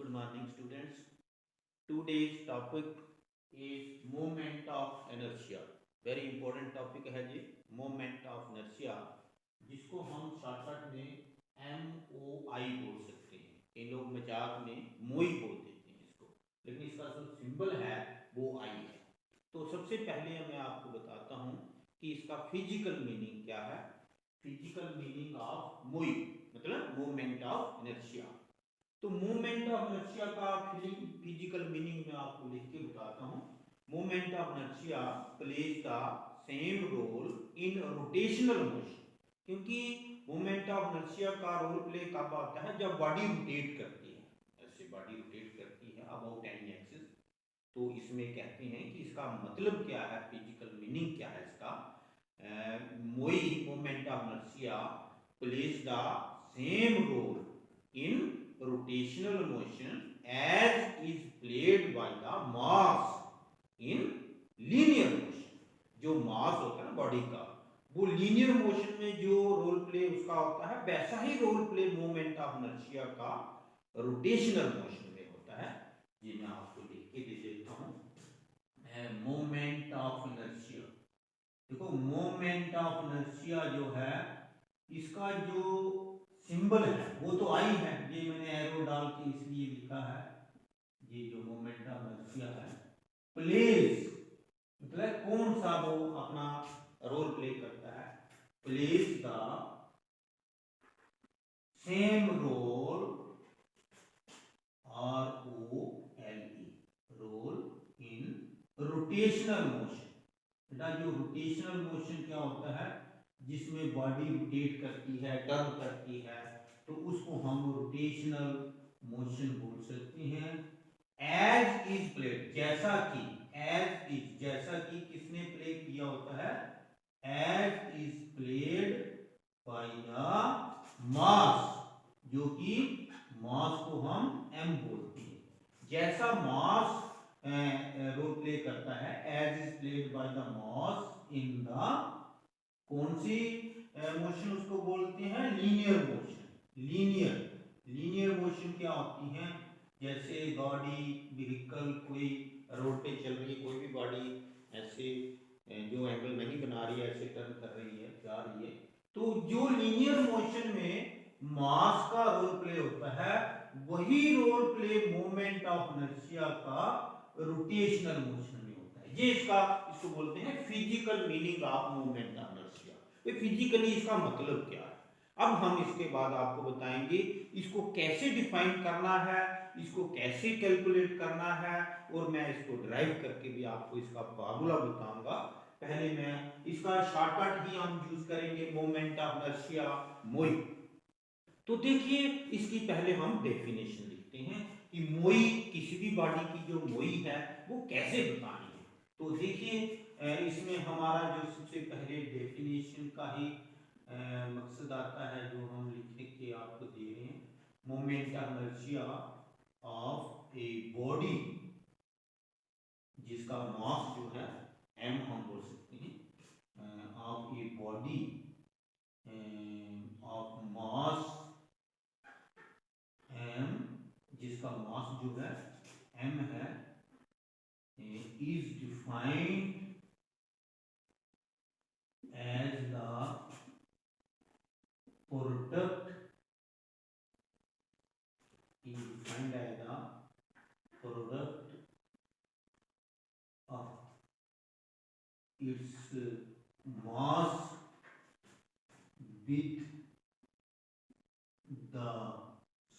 Good morning, students. Today's topic is moment of inertia. Very important topic है जी, moment of inertia, जिसको हम shortcut में MOI बोल सकते हैं। ये लोग मजाक में मोई बोल देते हैं इसको, लेकिन इसका जो सिंबल है वो I है। तो सबसे पहले मैं आपको बताता हूँ कि इसका फिजिकल मीनिंग क्या है। फिजिकल मीनिंग ऑफ मोई मतलब मोमेंट ऑफ इनर्शिया। तो मूवमेंट ऑफ इनर्शिया का फिजिकल मीनिंग मैं आपको लिख के बताता हूँ। Movement of inertia plays the same role in rotational motion, क्योंकि मूवमेंट ऑफ इनर्शिया का रोल प्ले कब आता है, जब बॉडी रोटेट करती है। ऐसे बॉडी रोटेट करती है अबाउट एनी एक्सिस। तो इसमें कहते हैं कि इसका मतलब क्या है, फिजिकल मीनिंग क्या है इसका। मोई movement of inertia plays the same role in rotational motion as is played by the mass in linear motion। जो मास होता है ना बॉडी का, वो लीनियर मोशन में जो रोल प्ले उसका होता है, वैसा ही role play moment of inertia का रोटेशनल मोशन में होता है। ये मैं आपको लिख के दे देता हूँ। मोमेंट ऑफ इनर्शिया, देखो मोमेंट ऑफ इनर्शिया जो है इसका जो सिंबल है वो तो आई है, ये मैंने एरो डाल के इसलिए लिखा है। ये जो मोमेंट ऑफ इनर्शिया है प्लेस मतलब कौन सा वो अपना रोल प्ले करता है, plays the same role ROLE role in rotational motion. बेटा जो रोटेशनल मोशन क्या होता है, जिसमें बॉडी रोटेट करती है, टर्न करती है, तो उसको हम रोटेशनल मोशन बोल सकते हैं। एज इज प्लेड, जैसा कि, एज इज जैसा कि किसने प्ले किया होता है, as is played by the mass, जो कि मास को हम m बोलते हैं। जैसा मास रोल प्ले करता है, as is played by the mass in the, कौन सी मोशन उसको बोलते हैं, लीनियर मोशन। लीनियर मोशन क्या होती है, जैसे गाड़ी व्हीकल कोई रोड पे चल रही है, कोई भी गाड़ी ऐसे जो एंगल नहीं बना रही है, ऐसे टर्न कर रही है, जा रही है, तो जो लीनियर मोशन में मास का रोल प्ले होता है, वही role play moment of inertia का रोटेशनल मोशन में होता है। ये इसको बोलते हैं physical meaning of moment of inertia. ये फिजिकली इसका मतलब क्या है। अब हम इसके बाद आपको बताएंगे इसको कैसे डिफाइन करना है, इसको कैसे कैलकुलेट करना है, और मैं इसको ड्राइव करके भी आपको इसका फार्मूला बताऊंगा। पहले मैं इसका शॉर्टकट ही हम यूज करेंगे, मोमेंट ऑफ इनर्शिया मोई। तो देखिए इसकी पहले हम डेफिनेशन लिखते हैं कि मोई, किसी भी बॉडी की जो मोई है वो कैसे बतानी है। तो देखिए इसमें हमारा जो सबसे पहले डेफिनेशन का ही मकसद आता है, जो हम लिख के आपको दे रहे हैं। Moment of inertia of a body, जिसका मास जो है m हम बोल सकते हैं, of a body of mass m, जिसका मास जो है m है, is defined as the product, is defined as the product of its mass with the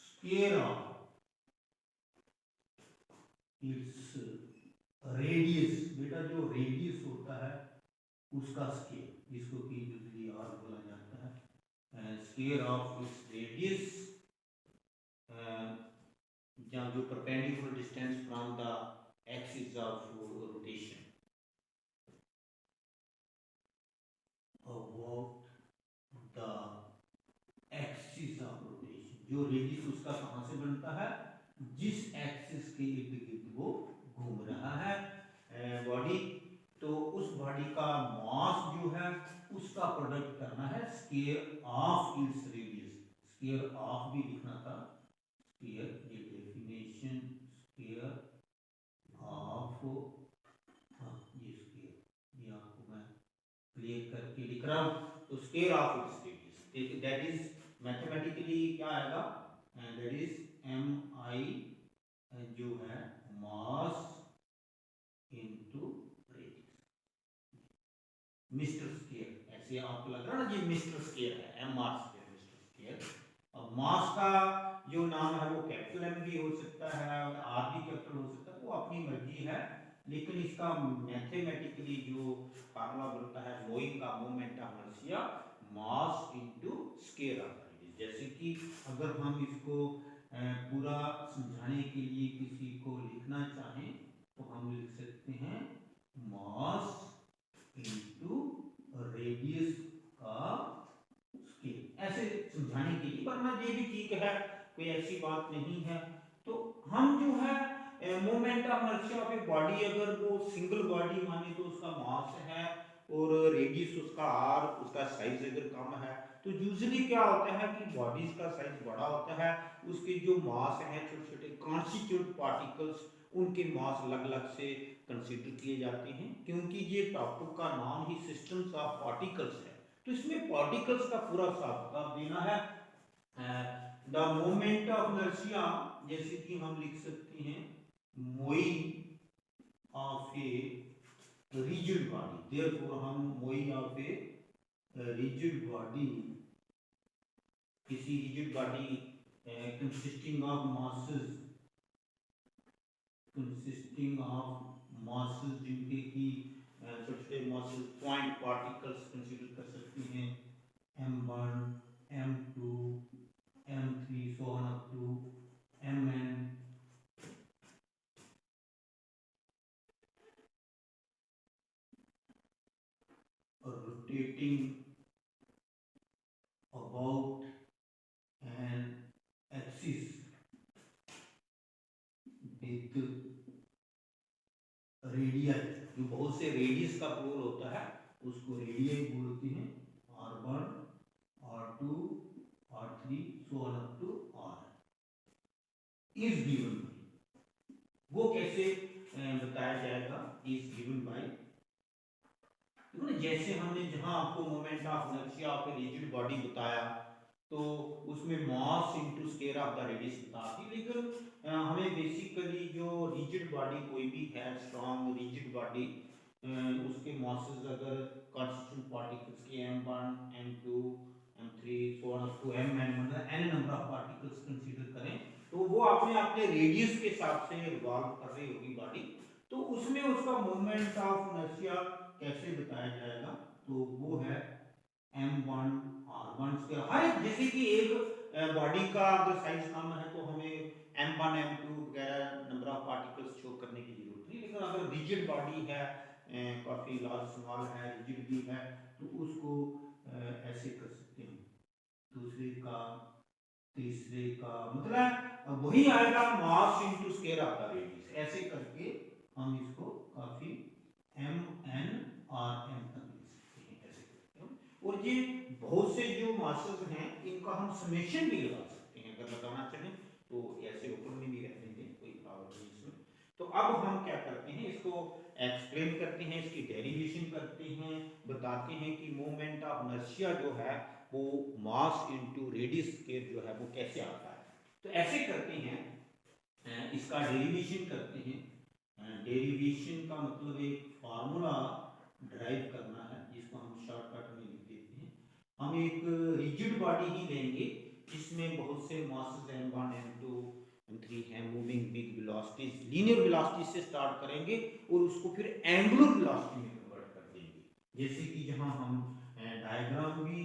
square of its radius. बेटा जो रेडियस होता है उसका स्केयर, जिसको कि यूजुअली आर बोला जाता है, स्केयर ऑफ इट्स रेडियस, जहाँ जो perpendicular distance from the axis of rotation about the axis of rotation. जो रेडियस उसका कहाँ से बनता है, जिस एक्सिस के इर्द गिर्द वो घूम रहा है बॉडी, तो उस बॉडी का मास जो है उसका प्रोडक्ट करना है square of its radius. Square of भी लिखना था, स्क्वायर, ये definition square of its radius, that is mathematically क्या आएगा, दैट इज mi जो है mass into radius, mister square, ऐसे आपको लग रहा है ना जी मिस्टर स्क्वायर है, M R square mister square. अब मास का जो नाम है वो कैपिटल एम भी हो सकता है और आर भी कैपिटल हो सकता है, वो अपनी मर्जी है, लेकिन इसका मैथमेटिकली जो फार्मूला बनता है मोइंग का moment of inertia mass into square of radius. जैसे कि अगर हम इसको पूरा समझाने के लिए किसी को लिखना चाहें तो हम लिख सकते हैं मास इनटू रेडियस का स्केल, ऐसे समझाने के लिए, वरना ये भी ठीक है, कोई ऐसी बात नहीं है। तो हम जो है moment of inertia of a body, अगर वो सिंगल बॉडी माने तो उसका मास है और रेडियस उसका आर, उसका साइज अगर कम है तो यूजुअली क्या होता है कि बॉडीज का साइज बड़ा होता है, उसके जो मास है छोटे छोटे कॉन्स्टिट्यूंट पार्टिकल्स उनके मास अलग अलग से कंसीडर किए जाते हैं, क्योंकि ये टॉपिक का नाम ही सिस्टम्स ऑफ पार्टिकल्स है, तो इसमें पार्टिकल्स का पूरा हिसाब देना है। द मोमेंट ऑफ इनर्शिया, जैसे कि हम लिख सकते हैं moving of a rigid body, therefore हम moving of a rigid body, किसी rigid body consisting of masses, जिनके की छोटे छोटे मासेस पॉइंट पार्टिकल्स कंसीडर कर सकते हैं, m1 m2 m3 so on up to mn, rotating about an axis with radius, जो बहुत से रेडियस का प्लूरल होता है उसको रेडियस बोलते हैं, r1 r2 r3 so on up to r is given by, वो कैसे बताया जाएगा, is given by, देखो ना जैसे हमने जहां आपको moment of inertia of a rigid body बताया तो उसमें मास into square of the radius बता दी, लेकिन हमें बेसिकली जो रिजिड बॉडी कोई भी है, स्ट्रॉन्ग रिजिड बॉडी, उसके मासेस अगर कॉन्स्टिट्यूएंट पार्टिकल्स के m1 m2 m3 so on up to mn, मतलब n number of particles consider करें तो वो अपने अपने रेडियस के हिसाब से रिवॉल्व कर रही होगी बॉडी, तो उसमें उसका मोमेंट ऑफ इनर्शिया कैसे बताया जाएगा, तो वो है m1 r1 स्क्वायर। हर एक, जैसे कि एक बॉडी का अगर साइज कम है तो हमें m1 m2 वगैरह नंबर ऑफ पार्टिकल्स शो करने की जरूरत नहीं, लेकिन अगर रिजिड बॉडी है, काफी लार्ज स्मॉल है, रिजिड भी है, तो उसको ऐसे कर सकते हैं, दूसरे का तीसरे का, मतलब वही आएगा मास into square of the radius, ऐसे करके हम इसको काफी m n r m तक लिख सकते हैं, ऐसे करके हम, और ये बहुत से जो मासेस हैं इनका हम समेशन भी लगा सकते हैं, अगर लगाना चाहें तो ऐसे ऊपर में भी रहने दें, कोई प्रॉब्लम नहीं इसमें। तो अब हम क्या करते हैं, इसको एक्सप्लेन करते हैं, इसकी डेरिवेशन करते हैं, बताते हैं कि मोमेंट ऑफ इनर्शिया जो है वो मास इनटू रेडियस स्क्वायर जो है वो कैसे आता है। तो ऐसे करते हैं, इसका डेरिवेशन करते हैं। डेरिवेशन का मतलब एक फार्मूला ड्राइव करना है, जिसको हम शॉर्टकट में लिख देते हैं। हम एक रिजिड बॉडी ही लेंगे जिसमें बहुत से मासेस m1 m2 m3 हैं, moving with velocities, linear velocity से स्टार्ट करेंगे और उसको फिर एंगुलर वेलोसिटी में कन्वर्ट कर देंगे, जैसे कि जहां हम डायग्राम भी,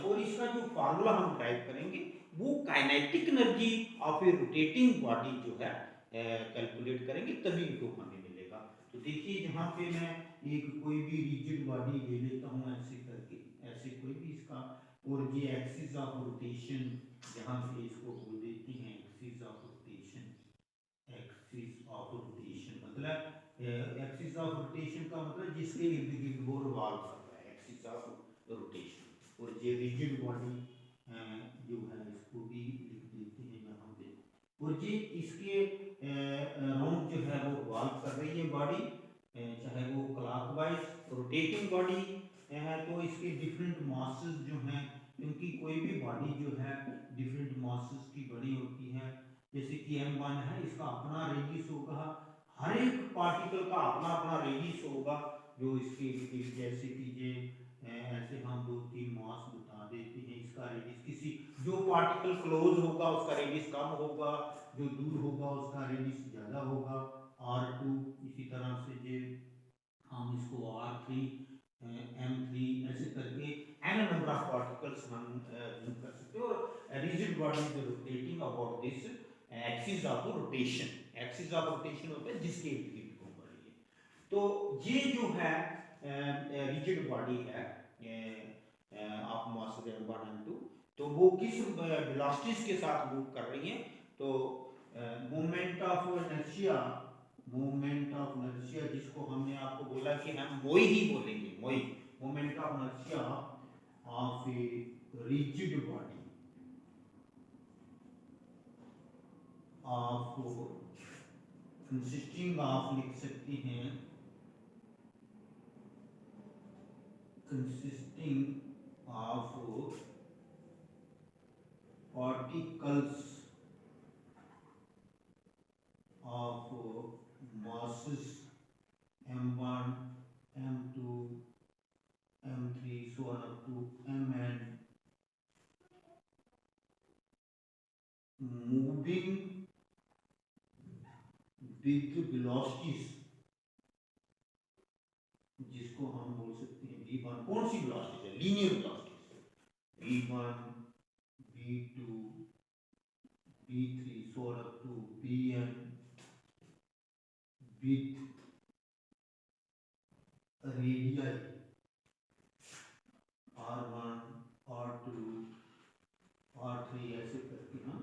और इसका जो फार्मूला हम ड्राइव करेंगे वो kinetic energy of A rotating body जो है कैलकुलेट करेंगे, तभी इनको हमें मिलेगा। तो देखिए यहाँ पे मैं एक कोई भी रिजिड बॉडी ले लेता हूँ ऐसे करके, ऐसे कोई भी इसका, और ये एक्सिस ऑफ रोटेशन यहाँ पे इसको बोल देते हैं axis of rotation, axis of rotation मतलब एक्सिस ऑफ रोटेशन का मतलब जिसके इर्द गिर्द वो रिवॉल्व कर रहा है, एक्सिस ऑफ रोटेशन। और ये रिजिड बॉडी जो है इसको भी लिख देते हैं यहाँ पे, और ये इसके राउंड जो है वो रिवॉल्व कर रही है बॉडी, चाहे वो क्लॉकवाइज रोटेटिंग बॉडी है तो इसके डिफरेंट मासेस जो हैं, क्योंकि कोई भी बॉडी जो है डिफरेंट मासेस की बनी होती है। जैसे कि m1 है, इसका अपना रेडियस होगा, हर एक पार्टिकल का अपना अपना रेडियस होगा जो इसके जैसे कि ये ऐसे हम 2-3 मास बता देते हैं। इसका रेडियस किसी जो पार्टिकल क्लोज होगा उसका रेडियस कम होगा, जो दूर होगा उसका रेडियस ज़्यादा होगा, R2। इसी तरह से ये हम इसको R3 M3 ऐसे करके n नंबर ऑफ पार्टिकल्स हम जूम कर सकते हैं। और rigid body is rotating about this axis of rotation. Axis of rotation होता है जिसके इर्द गिर्द घूम रही है। तो ये जो है रिजिड बॉडी है ऑफ मास m1 m2, तो वो किस वेलोसिटीज के साथ मूव कर रही है। तो moment of inertia, moment of inertia जिसको हमने आपको बोला कि हम मोई ही बोलेंगे, मोई, moment of inertia of a rigid body of consisting of, लिख सकते हैं consisting of particles of masses m1 m2 m3 so on up to mn moving with velocities, जिसको हम बोल सकते हैं v1। कौन सी वेलोसिटी है? Linear velocity, v1 v2 v3 so on up to vn with radii r1 r2 r3 ऐसे करके हम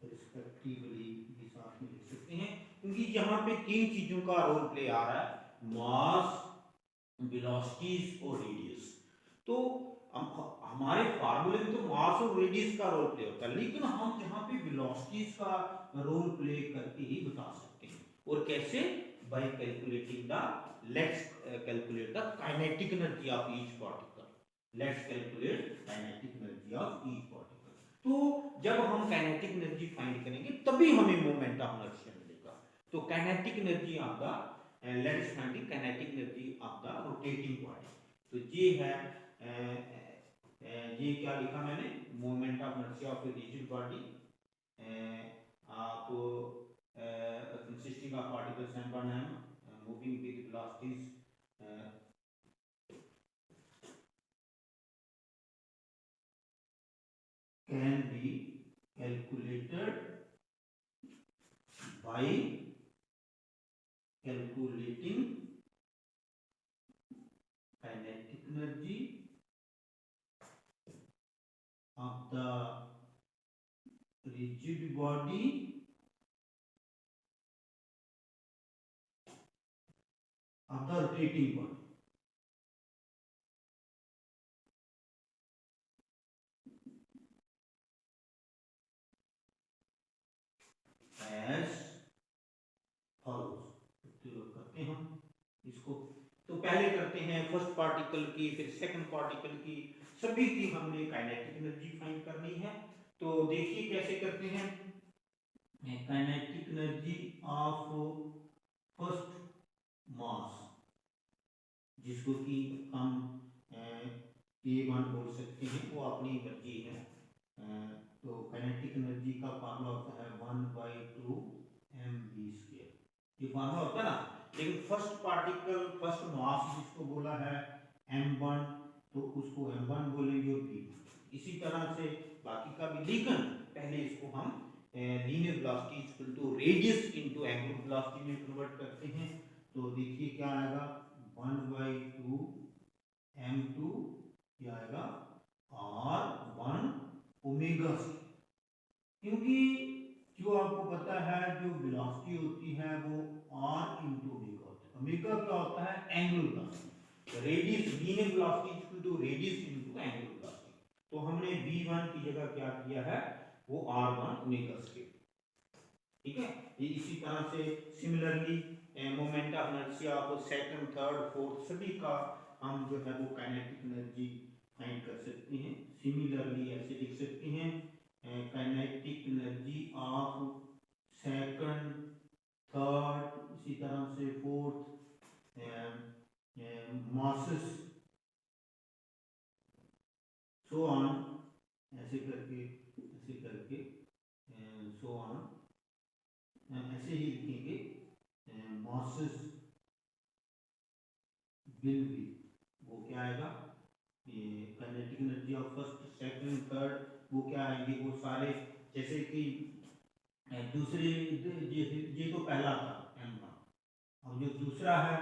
रिस्पेक्टिवली भी साथ में लिख सकते हैं, क्योंकि यहाँ पे 3 चीजों का रोल प्ले आ रहा है, मास, वेलोसिटीज और रेडियस। तो हमारे फार्मूले में तो मास और रेडियस का रोल प्ले होता है, लेकिन हम यहाँ पे वेलोसिटीज का रोल प्ले करके ही बता सकते हैं। और कैसे? Bye calculating the, let's calculate the kinetic energy of each particle. Let's calculate kinetic energy of each particle. तो जब हम काइनेटिक एनर्जी फाइंड करेंगे तभी हमें मोमेंट ऑफ इनर्शिया मिलेगा। तो kinetic energy of the, let's find kinetic energy of the rotating body. तो ये है ये क्या लिखा मैंने, moment of inertia of a rigid body आप consisting of particles m1 m moving with velocities can be calculated by calculating kinetic energy of the rigid body of the rotating body। As follows, करते हैं हम इसको। तो पहले करते हैं first particle की, फिर सेकंड पार्टिकल की, सभी की हमने काइनेटिक एनर्जी फाइंड करनी है। तो देखिए कैसे करते हैं। Kinetic energy of first mass, जिसको कि हम K1 बोल सकते हैं, वो अपनी मर्जी है। तो काइनेटिक एनर्जी का फार्मूला होता है 1/2 mv², ये फार्मूला होता है ना। लेकिन फर्स्ट पार्टिकल, फर्स्ट मास जिसको बोला है m1, तो उसको m1 बोलेंगे और v1 इसी तरह से बाकी का भी। लेकिन पहले इसको हम linear velocity equal to radius into angular velocity में कन्वर्ट करते हैं। तो देखिए क्या आएगा, 1/2 m2 क्या आएगा r1 ओमेगा सी, क्योंकि जो आपको पता है जो वेलोसिटी होती है वो r इंटू ओमेगा होता है। ओमेगा क्या होता है? Angular velocity. Radius, linear velocity equal to radius into angular velocity. तो हमने v1 की जगह क्या किया है, वो r1 ओमेगा सी, ठीक है। ये इसी तरह से similarly moment of inertia of second, third, fourth सभी का हम जो है वो काइनेटिक एनर्जी फाइंड कर सकते हैं। सिमिलरली ऐसे लिख सकते हैं kinetic energy of second, third, इसी तरह से फोर्थ मासेस सो ऑन, ऐसे करके सो ऑन, ऐसे ही लिखेंगे मासेस विल बी, वो क्या आएगा kinetic energy of first, second, third, वो क्या आएंगे वो सारे, जैसे कि दूसरे ये तो पहला था m1, अब जो दूसरा है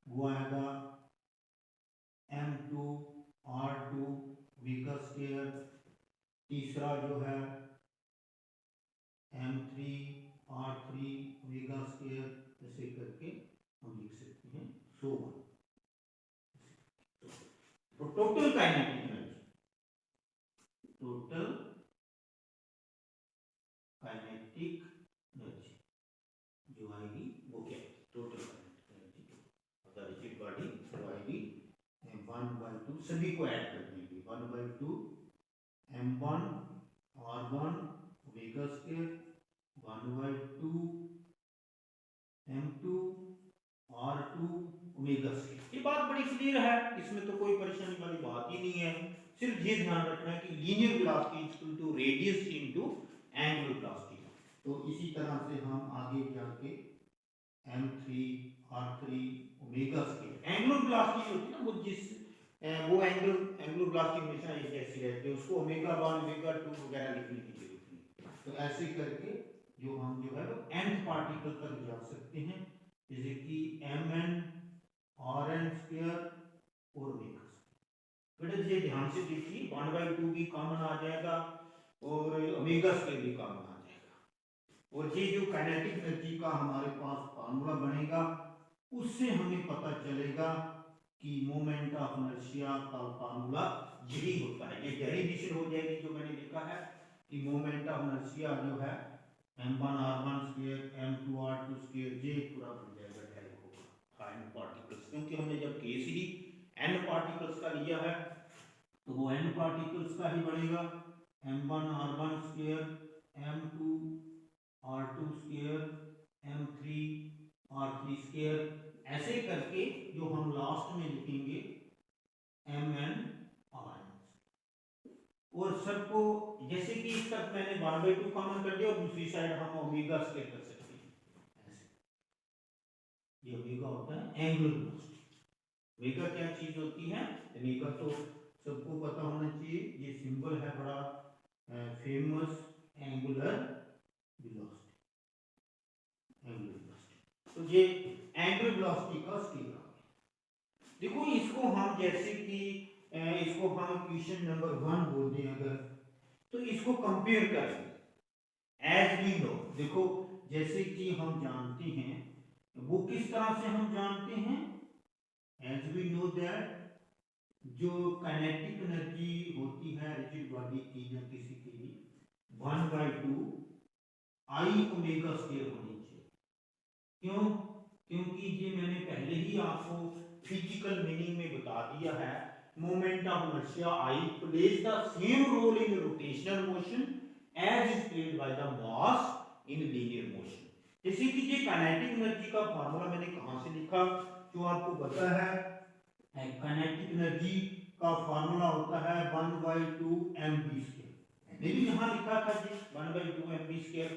वो आएगा m2 r2 वीकर स्केयर, तीसरा जो है m3 r3 वीकर स्केयर, ऐसे करके हम लिख सकते हैं सो ऑन। तो total kinetic energy, total kinetic energy जो आएगी वो क्या है, total kinetic energy of the rigid body वो आएगी 1/2, सभी को ऐड कर देंगे, 1/2 m1 r1 weaker square, 1/2 m2 r2 omega square. ये बात बड़ी क्लियर है, इसमें तो कोई परेशानी वाली बात ही नहीं है। सिर्फ ये ध्यान रखना है कि linear velocity equal to radius into angular velocity. तो इसी तरह से हम आगे जाके m3 r3 omega square, angular velocity होती है ना वो जिस वो एंगुलर वेलोसिटी हमेशा एक जैसी रहती है, उसको ओमेगा 1 ओमेगा 2 वगैरह लिखने की जरूरत नहीं। तो ऐसे करके जो हम जो है वो nth पार्टिकल तक जा सकते हैं, जैसे कि mn rn स्क्वायर और ओमेगा स्क्वायर। बेटा ये ध्यान से देखिए 1/2 भी कॉमन आ जाएगा और ओमेगा स्क्वायर भी कॉमन आ जाएगा, और ये जो काइनेटिक एनर्जी का हमारे पास फार्मूला बनेगा उससे हमें पता चलेगा कि मोमेंट ऑफ इनर्शिया का फार्मूला यही होता है। ये डेरिवेशन हो जाएगी जो मैंने लिखा है कि मोमेंट ऑफ इनर्शिया जो है m1 r1 square m2 r2 square, ये पूरा बन जाएगा डायरेक्ट होगा n पार्टिकल्स, क्योंकि हमने जब केस ही n पार्टिकल्स का लिया है तो वो n पार्टिकल्स का ही बनेगा m1 r1 square m2 r2 square m3 r3 square, ऐसे करके जो हम लास्ट में लिखेंगे mn rn, और सबको जैसे कि इस तक मैंने 1/2 कॉमन कर दिया और दूसरी साइड हम ओमेगा स्क्वायर कर सकते हैं ऐसे। ये ओमेगा होता है एंगुलर वेलोसिटी। ओमेगा क्या चीज होती है, ओमेगा तो सबको पता होना चाहिए, ये सिंबल है बड़ा famous, angular velocity, angular velocity. तो ये एंगुलर वेलोसिटी का स्केलर। देखो इसको हम जैसे कि इसको हम इक्वेशन नंबर 1 बोल दें अगर, तो इसको कंपेयर करेंगे एज वी नो। देखो जैसे कि हम जानते हैं, वो किस तरह से हम जानते हैं, एज वी नो दैट जो काइनेटिक एनर्जी होती है रिजिड बॉडी की या किसी की भी 1/2 आई ओमेगा स्क्वायर होनी चाहिए। क्यों? क्योंकि ये मैंने पहले ही आपको फिजिकल मीनिंग में बता दिया है, moment of inertia I plays the same role in rotational motion as is played by the mass in linear motion। जैसे कि ये काइनेटिक एनर्जी का फार्मूला मैंने कहां से लिखा, जो आपको पता है काइनेटिक एनर्जी का फार्मूला होता है 1/2 mv स्क्वायर। मैंने भी यहां लिखा था जी 1/2 mv स्क्वायर,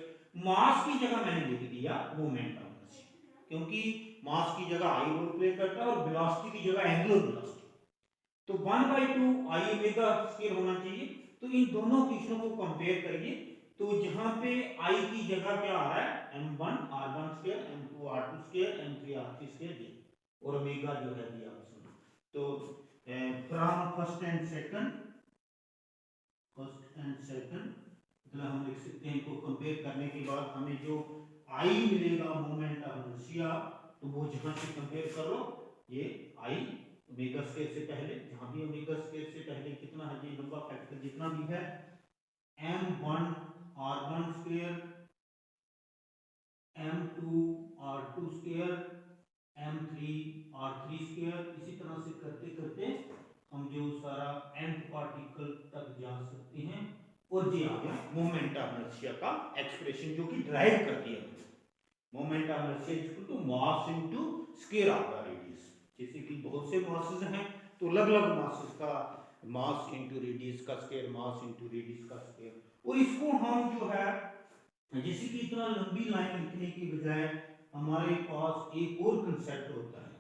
मास की जगह मैंने लिख दिया मोमेंट ऑफ इनर्शिया, क्योंकि मास की जगह आई रोल प्ले करता है और वेलोसिटी की जगह एंगुलर वेलोसिटी, तो 1/2 आई ओमेगा स्क्वायर होना चाहिए। तो इन दोनों इक्वेशनों को कंपेयर करिए, तो जहां पे आई की जगह क्या आ रहा है m1 r1 square m2 r2 square m3 r3 square, और ओमेगा जो है दिया उसमें। तो फ्रॉम फर्स्ट एंड सेकंड मतलब हम लिख सकते हैं, इनको कंपेयर करने के बाद हमें जो आई मिलेगा मोमेंट ऑफ इनर्शिया, तो वो जहां से कंपेयर कर लो, ये आई ओमेगा स्क्वायर से पहले, जहां भी ओमेगा स्क्वायर से पहले कितना है, ये लंबा फैक्टर जितना भी है m1 r1 square m2 r2 square m3 r3 square, इसी तरह तरह से करते करते हम जो सारा nth पार्टिकल तक जा सकते हैं। और ये आ गया मोमेंट ऑफ इनर्शिया का एक्सप्रेशन जो कि ड्राइव करती है moment of inertia equal to mass into square of the radius. जैसे कि बहुत से मासेस हैं तो अलग अलग मासेस का मास इनटू रेडियस का स्क्वायर, मास इनटू रेडियस का स्क्वायर। और इसको हम जो है जैसे कि इतना लंबी लाइन लिखने की बजाय हमारे पास एक और कंसेप्ट होता है,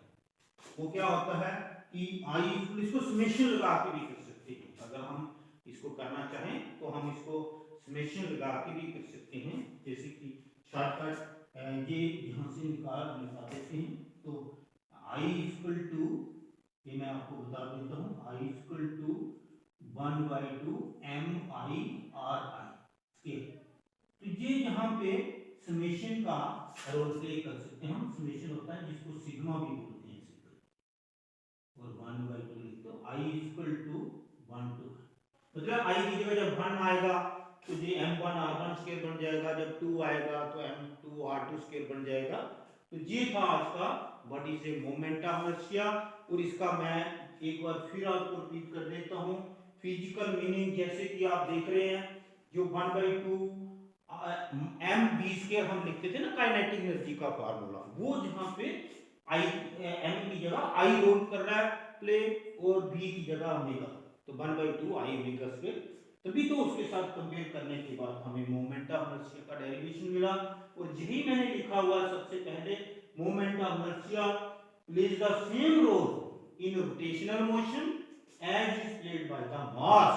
वो क्या होता है कि आई इसको समेशन लगा के भी कर सकते हैं। अगर हम इसको करना चाहें तो हम इसको समेशन लगा के भी कर सकते हैं। जैसे कि शॉर्टकट ये यहाँ से निकाल देते हैं तो आई इक्वल टू, ये मैं आपको बता देता हूँ, I equal to 1/2 mi r i। तो ये यहाँ पे समेशन का रोल प्ले कर सकते हैं हम। समेशन होता है जिसको सिग्मा भी बोलते हैं सिंपल। और 1/2 लिख दो, i इक्वल टू 1 to, मतलब i की जगह जब 1 आएगा तो ये m1 r1 स्क्वायर बन जाएगा, जब 2 आएगा तो m2 r2 स्क्वायर बन जाएगा। तो ये था आज का what is a moment of inertia. और इसका मैं एक बार फिर आपको रिपीट कर देता हूँ फिजिकल मीनिंग। जैसे कि आप देख रहे हैं जो 1/2 एम बी स्क्वायर हम लिखते थे ना काइनेटिक एनर्जी का फार्मूला, वो जहां पे आई एम की जगह आई रोल कर रहा है प्ले और बी की जगह ओमेगा, तो 1/2 आई ओमेगा स्क्वायर। तभी तो उसके साथ कंपेयर करने के बाद हमें मोमेंट ऑफ इनर्शिया का डेरिवेशन मिला। और यही मैंने लिखा हुआ है सबसे पहले, moment of inertia plays the same role in rotational motion as is played by the mass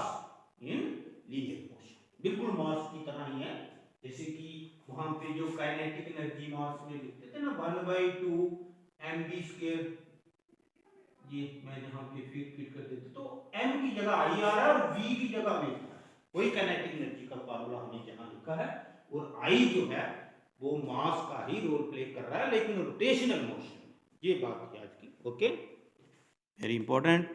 in linear motion. बिल्कुल मास की तरह ही है। जैसे कि वहां पे जो काइनेटिक एनर्जी मास में लिखते थे ना 1/2 mv स्क्वायर, ये मैं यहाँ पे फिट कर देता तो m की जगह i आ रहा है और v की जगह v आ रहा है। वही काइनेटिक एनर्जी का फार्मूला हमने यहाँ लिखा है। और i जो है वो मास का ही रोल प्ले कर रहा है लेकिन रोटेशनल मोशन। ये बात थी आज की। Okay, very important.